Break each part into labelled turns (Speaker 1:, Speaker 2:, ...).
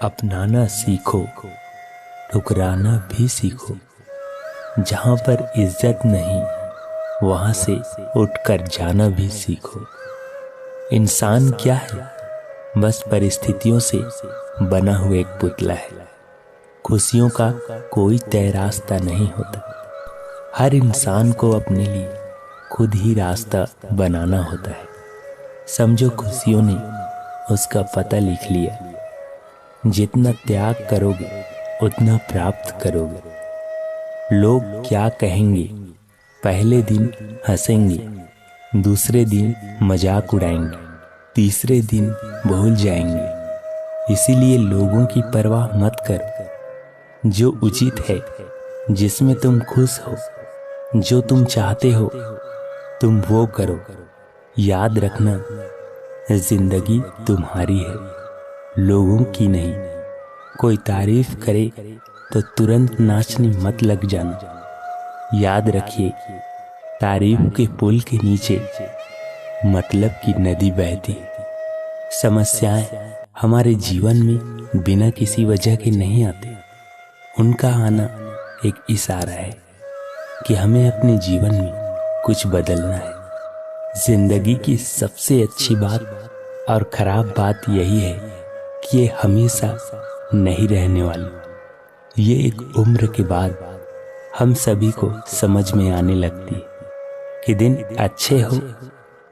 Speaker 1: अपनाना सीखो, ठुकराना भी सीखो। जहाँ पर इज्जत नहीं वहाँ से उठकर जाना भी सीखो। इंसान क्या है? बस परिस्थितियों से बना हुआ एक पुतला है। खुशियों का कोई तय रास्ता नहीं होता। हर इंसान को अपने लिए खुद ही रास्ता बनाना होता है। समझो खुशियों ने उसका पता लिख लिया। जितना त्याग करोगे उतना प्राप्त करोगे। लोग क्या कहेंगे? पहले दिन हंसेंगे, दूसरे दिन मजाक उड़ाएंगे, तीसरे दिन भूल जाएंगे। इसीलिए लोगों की परवाह मत करो। जो उचित है, जिसमें तुम खुश हो, जो तुम चाहते हो, तुम वो करो। याद रखना, जिंदगी तुम्हारी है, लोगों की नहीं। कोई तारीफ करे तो तुरंत नाचने मत लग जाना। याद रखिए, तारीफ के पुल के नीचे मतलब की नदी बहती। समस्याएं हमारे जीवन में बिना किसी वजह के नहीं आते। उनका आना एक इशारा है कि हमें अपने जीवन में कुछ बदलना है। जिंदगी की सबसे अच्छी बात और खराब बात यही है कि ये हमेशा नहीं रहने वाली। ये एक उम्र के बाद हम सभी को समझ में आने लगती है कि दिन अच्छे हो,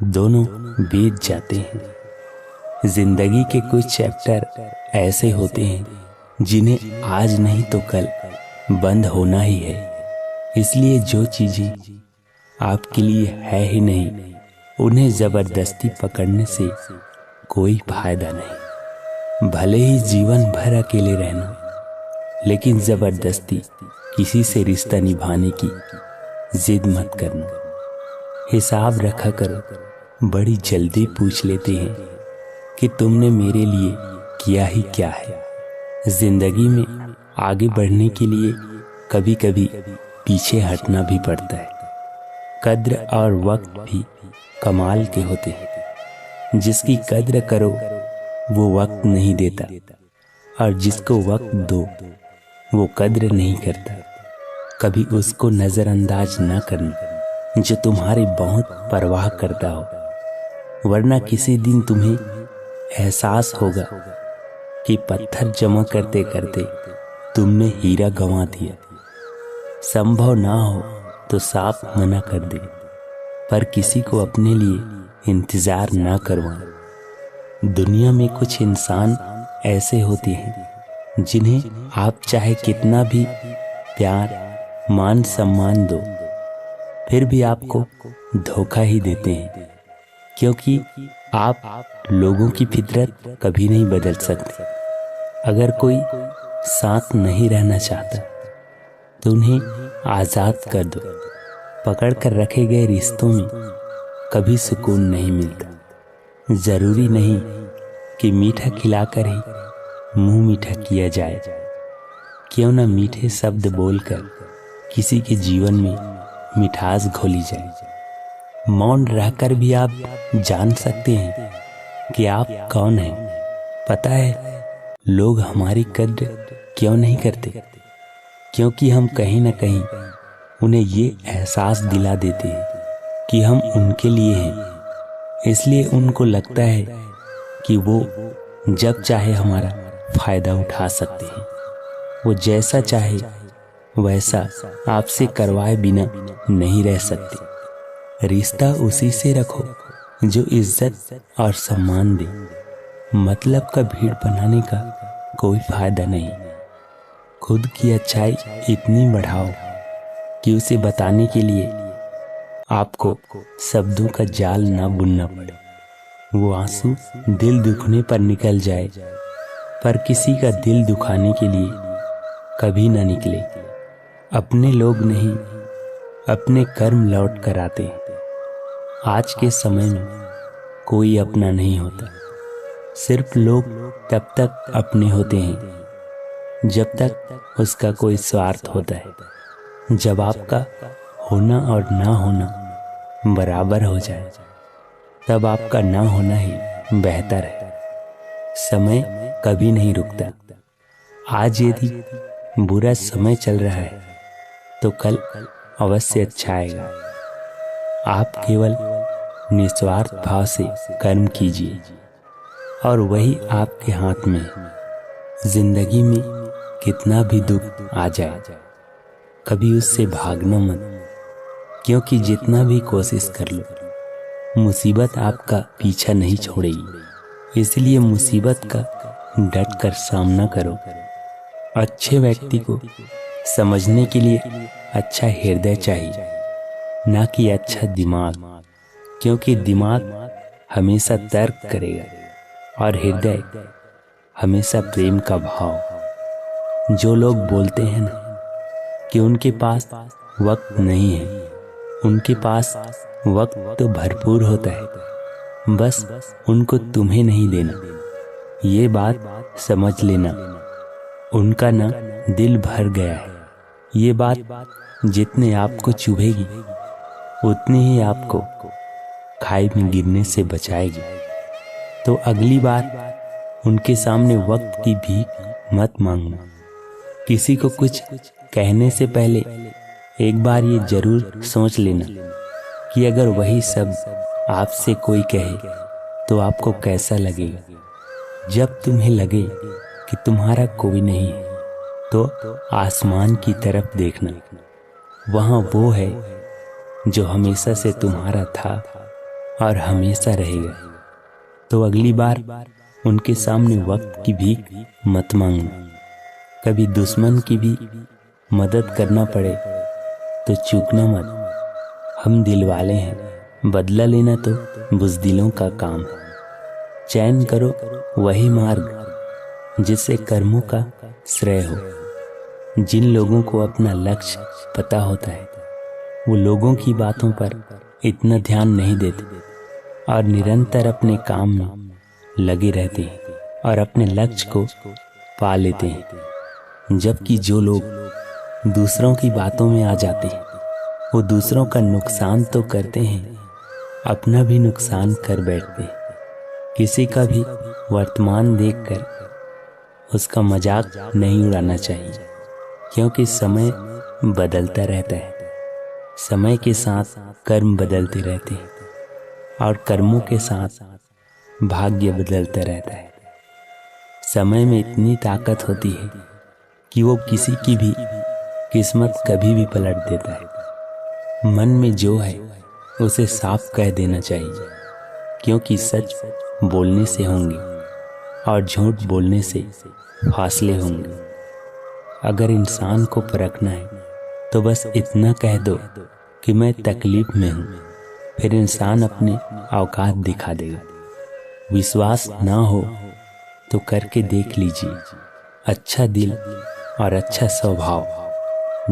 Speaker 1: दोनों बीत जाते हैं। जिंदगी के कुछ चैप्टर ऐसे होते हैं जिन्हें आज नहीं तो कल बंद होना ही है। इसलिए जो चीजें आपके लिए है ही नहीं, उन्हें जबरदस्ती पकड़ने से कोई फायदा नहीं। भले ही जीवन भर अकेले रहना, लेकिन जबरदस्ती किसी से रिश्ता निभाने की जिद मत करना। हिसाब रखा करो। बड़ी जल्दी पूछ लेते हैं कि तुमने मेरे लिए किया ही क्या है। जिंदगी में आगे बढ़ने के लिए कभी कभी पीछे हटना भी पड़ता है। कद्र और वक्त भी कमाल के होते हैं। जिसकी कद्र करो वो वक्त नहीं देता, और जिसको वक्त दो वो कद्र नहीं करता। कभी उसको नजरअंदाज न करना जो तुम्हारी बहुत परवाह करता हो, वरना किसी दिन तुम्हें एहसास होगा कि पत्थर जमा करते करते तुमने हीरा गंवा दिया। संभव ना हो तो साफ मना कर दे, पर किसी को अपने लिए इंतजार ना करवाना। दुनिया में कुछ इंसान ऐसे होते हैं जिन्हें आप चाहे कितना भी प्यार मान सम्मान दो, फिर भी आपको धोखा ही देते हैं। क्योंकि आप लोगों की फितरत कभी नहीं बदल सकते। अगर कोई साथ नहीं रहना चाहता तो उन्हें आजाद कर दो। पकड़ कर रखे गए रिश्तों में कभी सुकून नहीं मिलता। जरूरी नहीं कि मीठा खिलाकर ही मुंह मीठा किया जाए। क्यों न मीठे शब्द बोलकर किसी के जीवन में मिठास घोली जाए। मौन रहकर भी आप जान सकते हैं कि आप कौन हैं। पता है लोग हमारी कद्र क्यों नहीं करते? क्योंकि हम कहीं न कहीं उन्हें ये एहसास दिला देते हैं कि हम उनके लिए हैं। इसलिए उनको लगता है कि वो जब चाहे हमारा फायदा उठा सकते हैं। वो जैसा चाहे वैसा आपसे करवाए बिना नहीं रह सकते। रिश्ता उसी से रखो जो इज्जत और सम्मान दे। मतलब का भीड़ बनाने का कोई फायदा नहीं। खुद की अच्छाई इतनी बढ़ाओ कि उसे बताने के लिए आपको शब्दों का जाल ना बुनना पड़े। वो आंसू दिल दुखने पर निकल जाए, पर किसी का दिल दुखाने के लिए कभी ना निकले। अपने लोग नहीं, अपने कर्म लौट कर आते हैं। आज के समय में कोई अपना नहीं होता। सिर्फ लोग तब तक अपने होते हैं जब तक उसका कोई स्वार्थ होता है। जब आपका होना और ना होना बराबर हो जाए, तब आपका ना होना ही बेहतर है। समय कभी नहीं रुकता। आज यदि बुरा समय चल रहा है तो कल अवश्य अच्छा आएगा। आप केवल निस्वार्थ भाव से कर्म कीजिए और वही आपके हाथ में है। जिंदगी में कितना भी दुख आ जाए कभी उससे भागना मत, क्योंकि जितना भी कोशिश कर लो मुसीबत आपका पीछा नहीं छोड़ेगी। इसलिए मुसीबत का डट कर सामना करो। अच्छे व्यक्ति को समझने के लिए अच्छा हृदय चाहिए, ना कि अच्छा दिमाग, क्योंकि दिमाग हमेशा तर्क करेगा और हृदय हमेशा प्रेम का भाव। जो लोग बोलते हैं ना कि उनके पास वक्त नहीं है, उनके पास वक्त तो भरपूर होता है, बस उनको तुम्हें नहीं देना। ये बात समझ लेना, उनका ना दिल भर गया है। ये बात जितने आपको चुभेगी उतनी ही आपको खाई में गिरने से बचाएगी। तो अगली बार उनके सामने वक्त की भीख मत मांगना। किसी को कुछ कहने से पहले एक बार ये जरूर सोच लेना कि अगर वही शब्द आपसे कोई कहे तो आपको कैसा लगेगा। जब तुम्हें लगे कि तुम्हारा कोई नहीं है तो आसमान की तरफ देखना, वहाँ वो है जो हमेशा से तुम्हारा था और हमेशा रहेगा। तो अगली बार उनके सामने वक्त की भीख मत मांगना। कभी दुश्मन की भी मदद करना पड़े तो चूकना मत। हम दिल वाले हैं, बदला लेना तो बुज़दिलों का काम है। चयन करो वही मार्ग जिससे कर्मों का श्रेय हो। जिन लोगों को अपना लक्ष्य पता होता है वो लोगों की बातों पर इतना ध्यान नहीं देते और निरंतर अपने काम में लगे रहते हैं और अपने लक्ष्य को पा लेते हैं। जबकि जो लोग दूसरों की बातों में आ जाते हैं वो दूसरों का नुकसान तो करते हैं, अपना भी नुकसान कर बैठते हैं। किसी का भी वर्तमान देखकर उसका मजाक नहीं उड़ाना चाहिए, क्योंकि समय बदलता रहता है। समय के साथ कर्म बदलते रहते हैं और कर्मों के साथ भाग्य बदलता रहता है। समय में इतनी ताकत होती है कि वो किसी की भी किस्मत कभी भी पलट देता है। मन में जो है उसे साफ कह देना चाहिए, क्योंकि सच बोलने से होंगे और झूठ बोलने से फासले होंगे। अगर इंसान को परखना है तो बस इतना कह दो कि मैं तकलीफ में हूँ, फिर इंसान अपने औकात दिखा देगा। विश्वास ना हो तो करके देख लीजिए। अच्छा दिल और अच्छा स्वभाव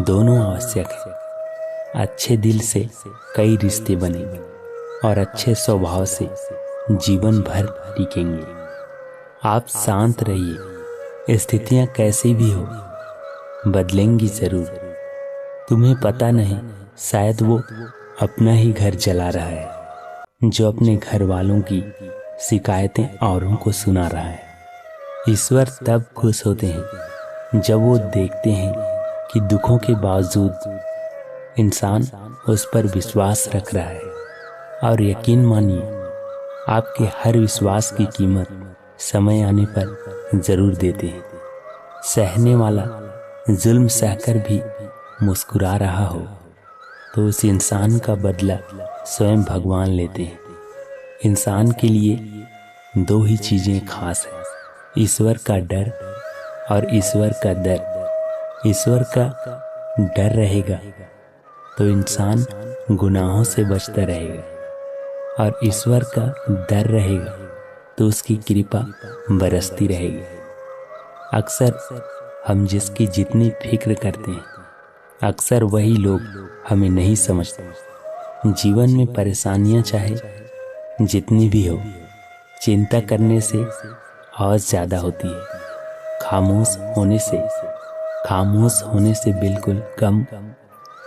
Speaker 1: दोनों आवश्यक है। अच्छे दिल से कई रिश्ते बनेंगे और अच्छे स्वभाव से जीवन भर टिकेंगे। आप शांत रहिए, स्थितियां कैसी भी हो बदलेंगी जरूर। तुम्हें पता नहीं, शायद वो अपना ही घर जला रहा है जो अपने घर वालों की शिकायतें औरों को सुना रहा है। ईश्वर तब खुश होते हैं जब वो देखते हैं कि दुखों के बावजूद इंसान उस पर विश्वास रख रहा है। और यकीन मानिए, आपके हर विश्वास की कीमत समय आने पर जरूर देते हैं। सहने वाला जुल्म सहकर भी मुस्कुरा रहा हो तो उस इंसान का बदला स्वयं भगवान लेते हैं। इंसान के लिए दो ही चीजें खास हैं, ईश्वर का डर और ईश्वर का दर। ईश्वर का डर रहेगा तो इंसान गुनाहों से बचता रहेगा, और ईश्वर का डर रहेगा तो उसकी कृपा बरसती रहेगी। अक्सर हम जिसकी जितनी फिक्र करते हैं, अक्सर वही लोग हमें नहीं समझते। जीवन में परेशानियां चाहे जितनी भी हो, चिंता करने से और ज्यादा होती है। खामोश होने से बिल्कुल कम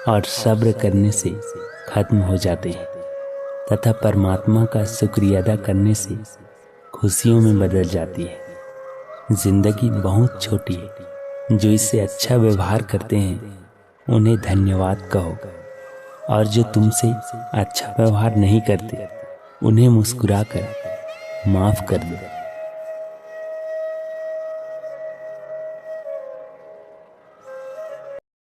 Speaker 1: और सब्र करने से खत्म हो जाते हैं, तथा परमात्मा का शुक्रिया अदा करने से खुशियों में बदल जाती है। जिंदगी बहुत छोटी है, जो इससे अच्छा व्यवहार करते हैं उन्हें धन्यवाद कहो, और जो तुमसे अच्छा व्यवहार नहीं करते उन्हें मुस्कुराकर माफ कर दो।